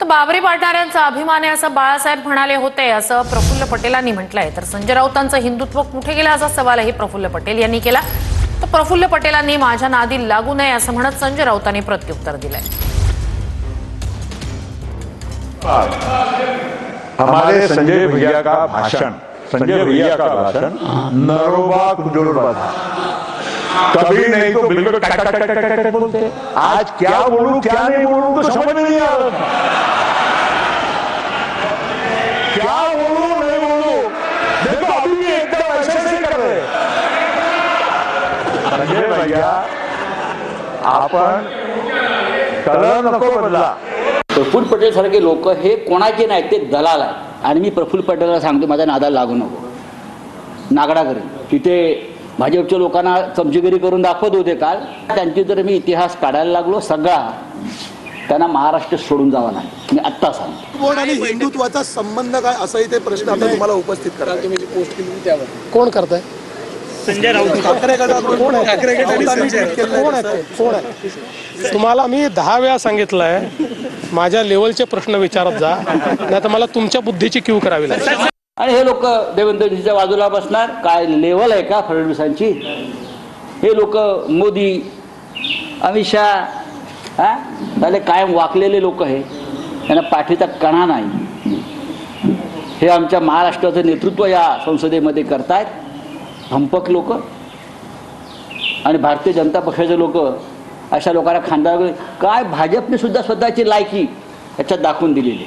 बाबरी पाटणाऱ्यांचा अभिमान आहे असं बाळासाहेब म्हणाले होते असं प्रफुल्ल पटेलांनी म्हटलंय। तर संजय राऊतांचं हिंदुत्व कुठे गेलं असा सवालही प्रफुल्ल पटेल यांनी केला। तर प्रफुल्ल पटेलांनी माझ्या नादी लागू नये असं म्हणत संजय राऊतांनी प्रत्युत्तर दिलंय। हमारे संजय भैया का भाषण नरोबा कुजोरबा था, कभी नहीं तो बिल्कुल टक टक टक टक टक बोलते। आज क्या बोलूं क्या नहीं बोलूं तो समझ में नहीं आ रहा था। क्या बोलूं नहीं बोलूं, देखो अभी भी एकदम ऐसे कर रहे। संजय भैया आपण कलर नको बदला। प्रफुल्ल पटेल सारखे लोक हे कोणाचे नाही, ते दलाल आहेत। आणि मी प्रफुल्ल पटेलला सांगतो, माझ्या नादाला लागू नको, नागडा करेन। तिथे भाजपच्या लोकांना चमचेगिरी करून दाखवत होते काल, त्यांची जर मी इतिहास काढायला लागलो सगळा, त्यांना महाराष्ट्र सोडून जावा नाही, मी आत्ता सांगतो। आणि हिंदुत्वाचा संबंध काय असाही ते प्रश्न आता तुम्हाला उपस्थित करा। तुम्ही जी पोस्ट केली त्यावर कोण करताय? संजय राऊत ठाकरे गटात कोण आहे? तुम्हाला मी 10 वेळा सांगितलंय, माझ्या लेवलचे प्रश्न विचारत जा, नाही तर मला तुमच्या बुद्धीची क्यू करावी लागेल। आणि हे लोक देवेंद्रजीच्या बाजूला बसणार, काय लेवल आहे का फडणवीसांची? हे लोक मोदी, अमित शाह झाले कायम वाकलेले लोक आहे, त्यांना पाठीचा कणा नाही। हे आमच्या महाराष्ट्राचं नेतृत्व या संसदेमध्ये करतायत धंपक लोक। आणि भारतीय जनता पक्षाचे लोक अशा लोकांना खांदा काय भाजपने सुद्धा स्वतःची लायकी याच्यात दाखवून दिलेली।